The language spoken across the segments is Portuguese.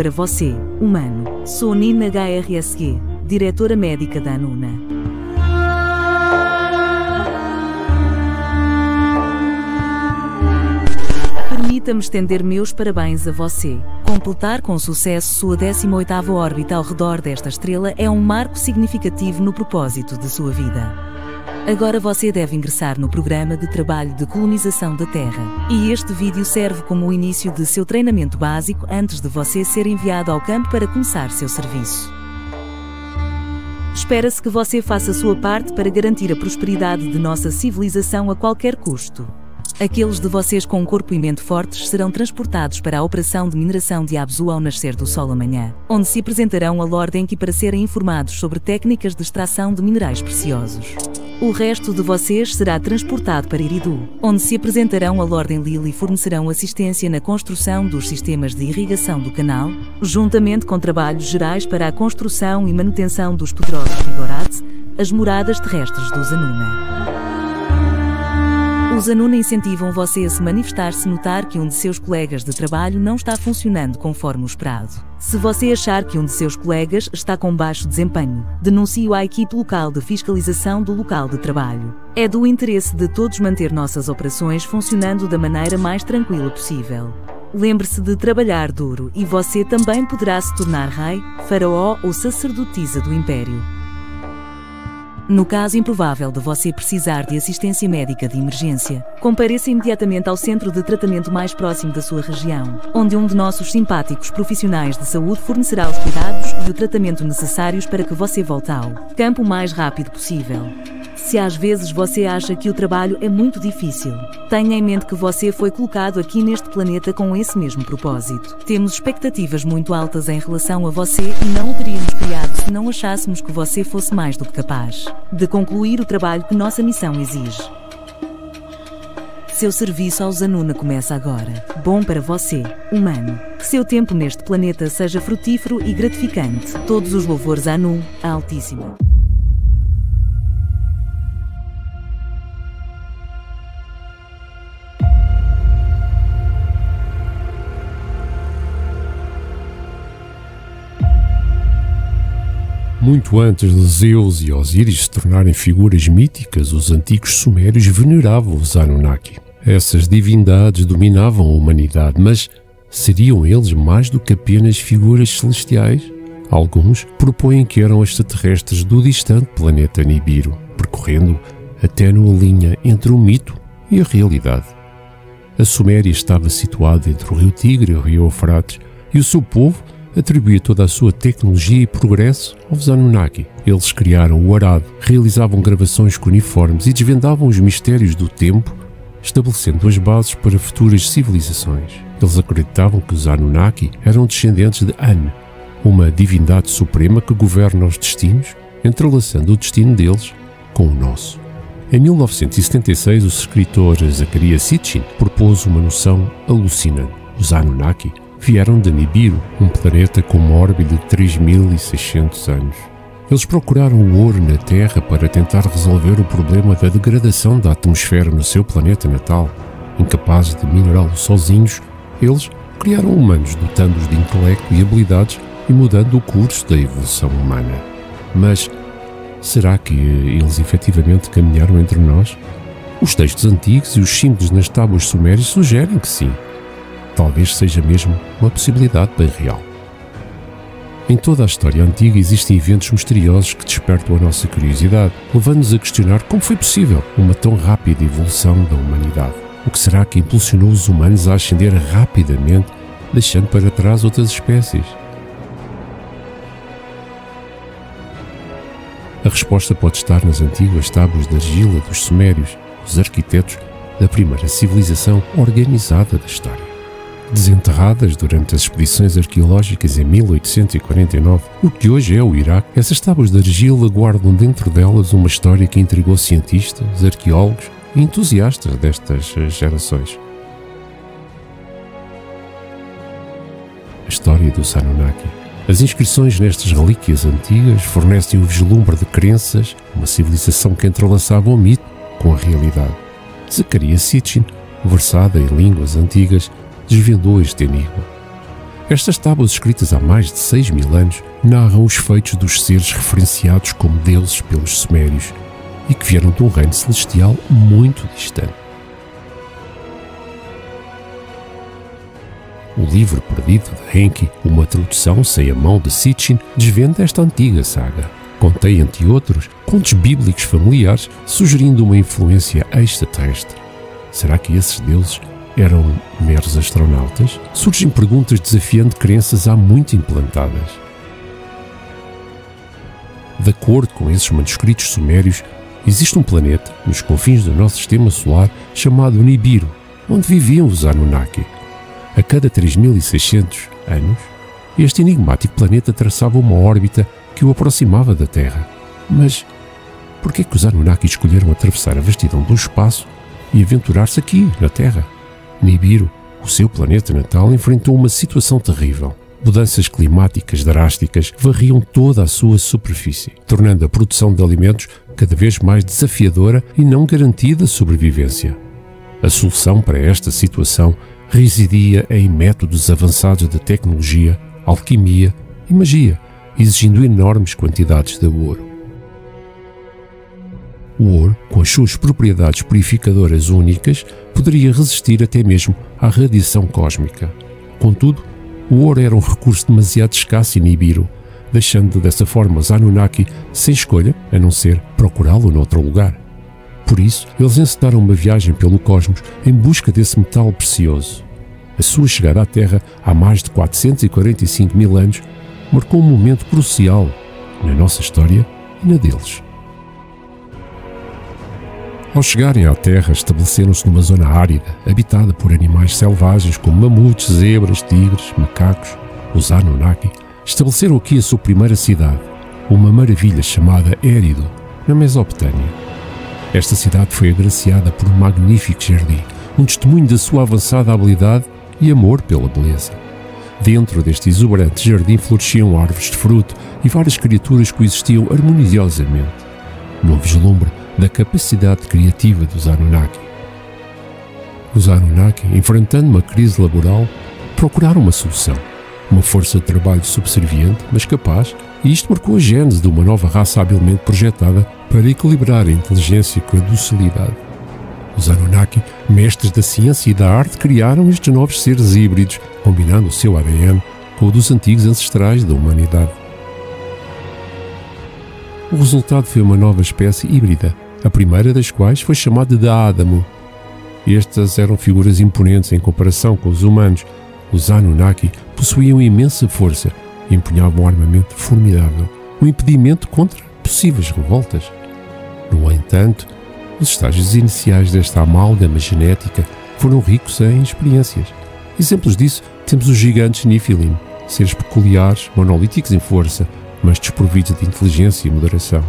para você, humano. Sou Nina HRSG, diretora médica da Anuna. Permita-me estender meus parabéns a você. Completar com sucesso sua 18ª órbita ao redor desta estrela é um marco significativo no propósito de sua vida. Agora você deve ingressar no programa de trabalho de colonização da Terra. E este vídeo serve como o início de seu treinamento básico antes de você ser enviado ao campo para começar seu serviço. Espera-se que você faça sua parte para garantir a prosperidade de nossa civilização a qualquer custo. Aqueles de vocês com um corpo e mente fortes serão transportados para a operação de mineração de Abzu ao nascer do sol amanhã, onde se apresentarão a Lord Enki para serem informados sobre técnicas de extração de minerais preciosos. O resto de vocês será transportado para Eridu, onde se apresentarão a Lord Enlil e fornecerão assistência na construção dos sistemas de irrigação do canal, juntamente com trabalhos gerais para a construção e manutenção dos poderosos Vigorats, as moradas terrestres dos Anuna. Os Anuna incentivam você a se manifestar se notar que um de seus colegas de trabalho não está funcionando conforme o esperado. Se você achar que um de seus colegas está com baixo desempenho, denuncie-o à equipe local de fiscalização do local de trabalho. É do interesse de todos manter nossas operações funcionando da maneira mais tranquila possível. Lembre-se de trabalhar duro e você também poderá se tornar rei, faraó ou sacerdotisa do Império. No caso improvável de você precisar de assistência médica de emergência, compareça imediatamente ao centro de tratamento mais próximo da sua região, onde um de nossos simpáticos profissionais de saúde fornecerá os cuidados e o tratamento necessários para que você volte ao campo o mais rápido possível. Se às vezes você acha que o trabalho é muito difícil, tenha em mente que você foi colocado aqui neste planeta com esse mesmo propósito. Temos expectativas muito altas em relação a você e não o teríamos criado se não achássemos que você fosse mais do que capaz de concluir o trabalho que nossa missão exige. Seu serviço aos Anuna começa agora. Bom para você, humano. Que seu tempo neste planeta seja frutífero e gratificante. Todos os louvores a Anu, a Altíssima. Muito antes de Zeus e Osíris se tornarem figuras míticas, os antigos sumérios veneravam os Anunnaki. Essas divindades dominavam a humanidade, mas seriam eles mais do que apenas figuras celestiais? Alguns propõem que eram extraterrestres do distante planeta Nibiru, percorrendo a ténue linha entre o mito e a realidade. A Suméria estava situada entre o rio Tigre e o rio Eufrates, e o seu povo atribuía toda a sua tecnologia e progresso aos Anunnaki. Eles criaram o arado, realizavam gravações cuneiformes e desvendavam os mistérios do tempo, estabelecendo as bases para futuras civilizações. Eles acreditavam que os Anunnaki eram descendentes de An, uma divindade suprema que governa os destinos, entrelaçando o destino deles com o nosso. Em 1976, o escritor Zecharia Sitchin propôs uma noção alucinante. Os Anunnaki vieram de Nibiru, um planeta com uma órbita de 3.600 anos. Eles procuraram o ouro na Terra para tentar resolver o problema da degradação da atmosfera no seu planeta natal. Incapazes de minerá-lo sozinhos, eles criaram humanos dotando-os de intelecto e habilidades e mudando o curso da evolução humana. Mas será que eles efetivamente caminharam entre nós? Os textos antigos e os símbolos nas tábuas sumérias sugerem que sim. Talvez seja mesmo uma possibilidade bem real. Em toda a história antiga existem eventos misteriosos que despertam a nossa curiosidade, levando-nos a questionar como foi possível uma tão rápida evolução da humanidade. O que será que impulsionou os humanos a ascender rapidamente, deixando para trás outras espécies? A resposta pode estar nas antigas tábuas de argila dos sumérios, os arquitetos da primeira civilização organizada da história. Desenterradas durante as expedições arqueológicas em 1849, no que hoje é o Iraque, essas tábuas de argila guardam dentro delas uma história que intrigou cientistas, arqueólogos e entusiastas destas gerações. A história dos Anunnaki. As inscrições nestas relíquias antigas fornecem o vislumbre de crenças, uma civilização que entrelaçava o mito com a realidade. Zecharia Sitchin, versada em línguas antigas, desvendou este enigma. Estas tábuas, escritas há mais de 6.000 anos, narram os feitos dos seres referenciados como deuses pelos sumérios e que vieram de um reino celestial muito distante. O livro perdido de Enki, uma tradução sem a mão de Sitchin, desvenda esta antiga saga. Contém, entre outros, contos bíblicos familiares, sugerindo uma influência extraterrestre. Será que esses deuses eram meros astronautas? Surgem perguntas desafiando crenças há muito implantadas. De acordo com esses manuscritos sumérios, existe um planeta, nos confins do nosso sistema solar, chamado Nibiru, onde viviam os Anunnaki. A cada 3.600 anos, este enigmático planeta traçava uma órbita que o aproximava da Terra. Mas por que os Anunnaki escolheram atravessar a vastidão do espaço e aventurar-se aqui, na Terra? Nibiru, o seu planeta natal, enfrentou uma situação terrível. Mudanças climáticas drásticas varriam toda a sua superfície, tornando a produção de alimentos cada vez mais desafiadora e não garantida sobrevivência. A solução para esta situação residia em métodos avançados de tecnologia, alquimia e magia, exigindo enormes quantidades de ouro. O ouro, com as suas propriedades purificadoras únicas, poderia resistir até mesmo à radiação cósmica. Contudo, o ouro era um recurso demasiado escasso em Nibiru, deixando dessa forma os Anunnaki sem escolha, a não ser procurá-lo noutro lugar. Por isso, eles encenaram uma viagem pelo cosmos em busca desse metal precioso. A sua chegada à Terra, há mais de 445.000 anos, marcou um momento crucial na nossa história e na deles. Ao chegarem à Terra, estabeleceram-se numa zona árida, habitada por animais selvagens como mamutes, zebras, tigres, macacos. Os Anunnaki estabeleceram aqui a sua primeira cidade, uma maravilha chamada Eridu, na Mesopotâmia. Esta cidade foi agraciada por um magnífico jardim, um testemunho da sua avançada habilidade e amor pela beleza. Dentro deste exuberante jardim floresciam árvores de fruto e várias criaturas coexistiam harmoniosamente, num vislumbre da capacidade criativa dos Anunnaki. Os Anunnaki, enfrentando uma crise laboral, procuraram uma solução, uma força de trabalho subserviente, mas capaz, e isto marcou a gênese de uma nova raça habilmente projetada para equilibrar a inteligência com a docilidade. Os Anunnaki, mestres da ciência e da arte, criaram estes novos seres híbridos, combinando o seu ADN com o dos antigos ancestrais da humanidade. O resultado foi uma nova espécie híbrida, a primeira das quais foi chamada de Ádamu. Estas eram figuras imponentes em comparação com os humanos. Os Anunnaki possuíam imensa força e empunhavam um armamento formidável, um impedimento contra possíveis revoltas. No entanto, os estágios iniciais desta amálgama genética foram ricos em experiências. Exemplos disso temos os gigantes Nephilim, seres peculiares, monolíticos em força, mas desprovidos de inteligência e moderação.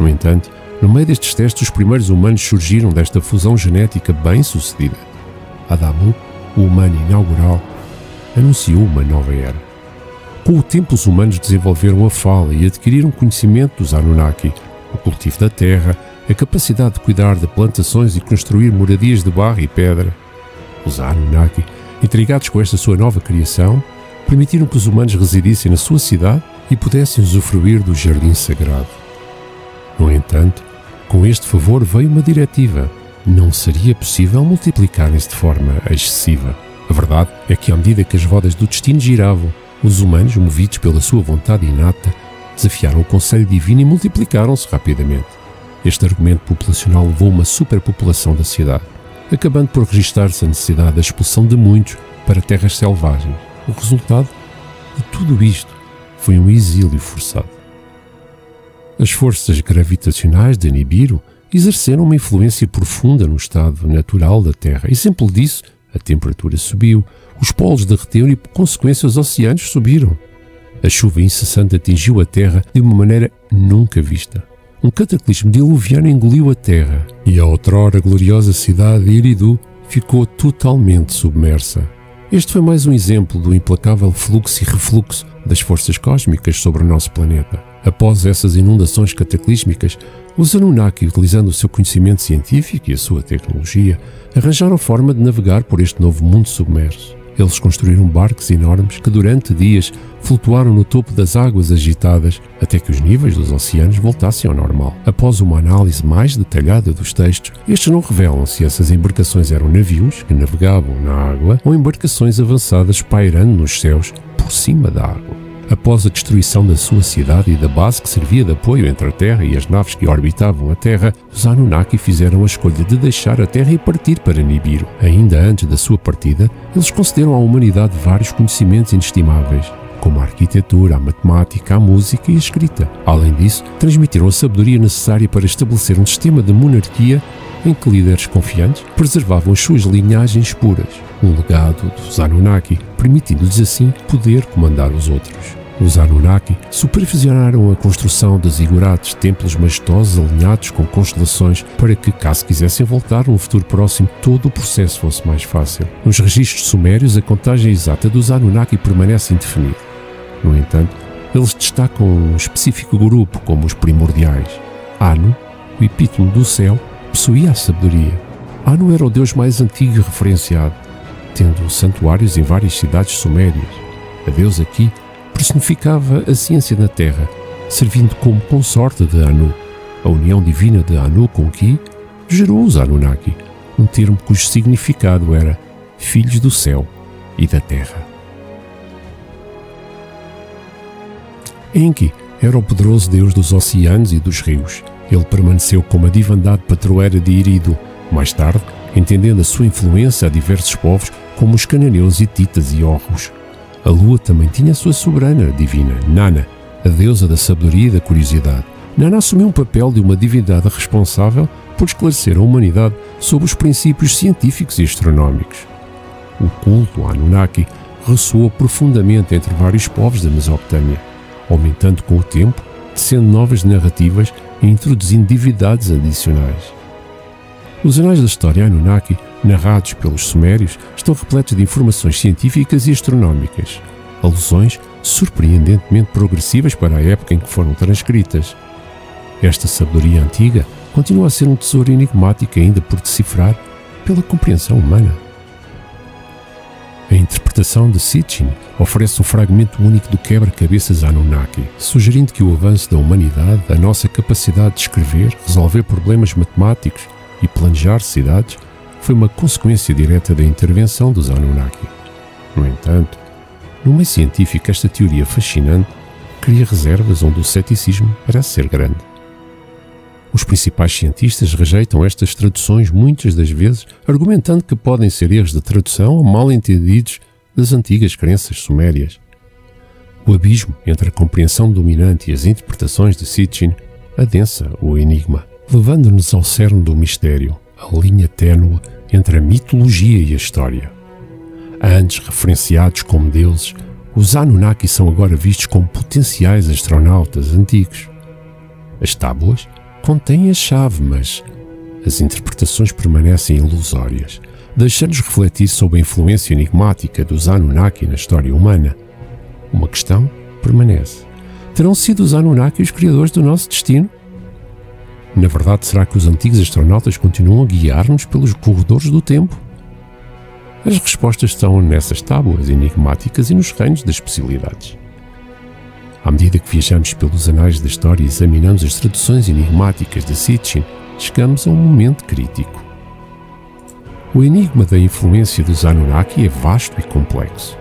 No entanto, no meio destes testes, os primeiros humanos surgiram desta fusão genética bem-sucedida. Adamu, o humano inaugural, anunciou uma nova era. Com o tempo, os humanos desenvolveram a fala e adquiriram conhecimento dos Anunnaki, o cultivo da terra, a capacidade de cuidar de plantações e construir moradias de barro e pedra. Os Anunnaki, intrigados com esta sua nova criação, permitiram que os humanos residissem na sua cidade e pudessem usufruir do jardim sagrado. No entanto, com este favor veio uma diretiva. Não seria possível multiplicarem-se de forma excessiva. A verdade é que, à medida que as rodas do destino giravam, os humanos, movidos pela sua vontade inata, desafiaram o conselho divino e multiplicaram-se rapidamente. Este argumento populacional levou a uma superpopulação da cidade, acabando por registar-se a necessidade da expulsão de muitos para terras selvagens. O resultado de tudo isto foi um exílio forçado. As forças gravitacionais de Nibiru exerceram uma influência profunda no estado natural da Terra. Exemplo disso, a temperatura subiu, os polos derreteram e, por consequência, os oceanos subiram. A chuva incessante atingiu a Terra de uma maneira nunca vista. Um cataclismo diluviano engoliu a Terra e a outrora gloriosa cidade de Eridu ficou totalmente submersa. Este foi mais um exemplo do implacável fluxo e refluxo das forças cósmicas sobre o nosso planeta. Após essas inundações cataclísmicas, os Anunnaki, utilizando o seu conhecimento científico e a sua tecnologia, arranjaram forma de navegar por este novo mundo submerso. Eles construíram barcos enormes que durante dias flutuaram no topo das águas agitadas até que os níveis dos oceanos voltassem ao normal. Após uma análise mais detalhada dos textos, estes não revelam se essas embarcações eram navios que navegavam na água ou embarcações avançadas pairando nos céus por cima da água. Após a destruição da sua cidade e da base que servia de apoio entre a Terra e as naves que orbitavam a Terra, os Anunnaki fizeram a escolha de deixar a Terra e partir para Nibiru. Ainda antes da sua partida, eles concederam à humanidade vários conhecimentos inestimáveis, como a arquitetura, a matemática, a música e a escrita. Além disso, transmitiram a sabedoria necessária para estabelecer um sistema de monarquia em que líderes confiantes preservavam as suas linhagens puras, um legado dos Anunnaki, permitindo-lhes assim poder comandar os outros. Os Anunnaki supervisionaram a construção de zigurates, templos majestosos alinhados com constelações, para que, caso quisessem voltar num futuro próximo, todo o processo fosse mais fácil. Nos registros sumérios, a contagem exata dos Anunnaki permanece indefinida. No entanto, eles destacam um específico grupo como os primordiais. Anu, o epíteto do céu, possuía a sabedoria. Anu era o deus mais antigo e referenciado, tendo santuários em várias cidades sumérias. A deusa aqui personificava a ciência na Terra, servindo como consorte de Anu. A união divina de Anu com Ki gerou os Anunnaki, um termo cujo significado era filhos do céu e da terra. Enki era o poderoso deus dos oceanos e dos rios. Ele permaneceu como a divindade patroeira de Eridu. Mais tarde, entendendo a sua influência a diversos povos, como os cananeus, hititas e hórrios. A lua também tinha a sua soberana divina, Nana, a deusa da sabedoria e da curiosidade. Nana assumiu um papel de uma divindade responsável por esclarecer a humanidade sobre os princípios científicos e astronómicos. O culto a Anunnaki ressoou profundamente entre vários povos da Mesopotâmia, aumentando com o tempo, tecendo novas narrativas e introduzindo divindades adicionais. Os anais da história Anunnaki, narrados pelos sumérios, estão repletos de informações científicas e astronómicas, alusões surpreendentemente progressivas para a época em que foram transcritas. Esta sabedoria antiga continua a ser um tesouro enigmático ainda por decifrar pela compreensão humana. A interpretação de Sitchin oferece um fragmento único do quebra-cabeças Anunnaki, sugerindo que o avanço da humanidade, a nossa capacidade de escrever, resolver problemas matemáticos e planejar cidades, foi uma consequência direta da intervenção dos Anunnaki. No entanto, no meio científico, esta teoria fascinante cria reservas onde o ceticismo parece ser grande. Os principais cientistas rejeitam estas traduções muitas das vezes, argumentando que podem ser erros de tradução ou mal-entendidos das antigas crenças sumérias. O abismo entre a compreensão dominante e as interpretações de Sitchin adensa o enigma, levando-nos ao cerne do mistério, a linha ténue entre a mitologia e a história. Antes referenciados como deuses, os Anunnaki são agora vistos como potenciais astronautas antigos. As tábuas contêm a chave, mas as interpretações permanecem ilusórias, deixando-nos refletir sobre a influência enigmática dos Anunnaki na história humana. Uma questão permanece: terão sido os Anunnaki os criadores do nosso destino? Na verdade, será que os antigos astronautas continuam a guiar-nos pelos corredores do tempo? As respostas estão nessas tábuas enigmáticas e nos reinos das possibilidades. À medida que viajamos pelos anais da história e examinamos as traduções enigmáticas de Sitchin, chegamos a um momento crítico. O enigma da influência dos Anunnaki é vasto e complexo.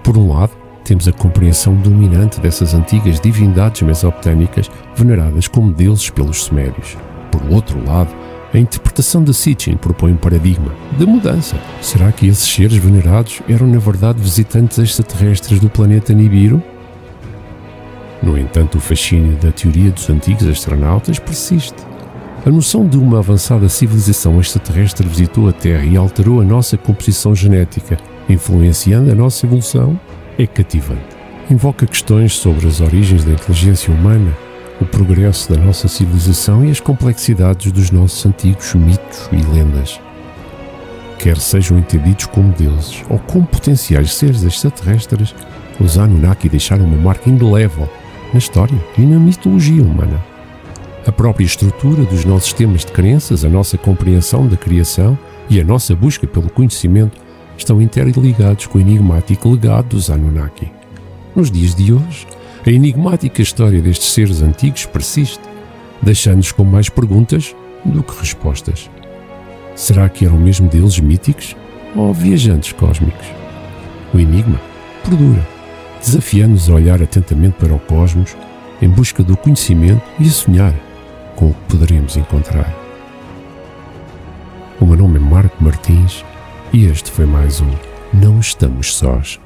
Por um lado, temos a compreensão dominante dessas antigas divindades mesopotâmicas veneradas como deuses pelos sumérios. Por outro lado, a interpretação de Sitchin propõe um paradigma de mudança. Será que esses seres venerados eram na verdade visitantes extraterrestres do planeta Nibiru? No entanto, o fascínio da teoria dos antigos astronautas persiste. A noção de uma avançada civilização extraterrestre visitou a Terra e alterou a nossa composição genética, influenciando a nossa evolução, é cativante. Invoca questões sobre as origens da inteligência humana, o progresso da nossa civilização e as complexidades dos nossos antigos mitos e lendas. Quer sejam entendidos como deuses ou como potenciais seres extraterrestres, os Anunnaki deixaram uma marca indelével na história e na mitologia humana. A própria estrutura dos nossos sistemas de crenças, a nossa compreensão da criação e a nossa busca pelo conhecimento estão interligados com o enigmático legado dos Anunnaki. Nos dias de hoje, a enigmática história destes seres antigos persiste, deixando-nos com mais perguntas do que respostas. Será que eram mesmo deuses míticos ou viajantes cósmicos? O enigma perdura, desafiando-nos a olhar atentamente para o cosmos em busca do conhecimento e a sonhar com o que poderemos encontrar. O meu nome é Marco Martins e este foi mais um Não Estamos Sós.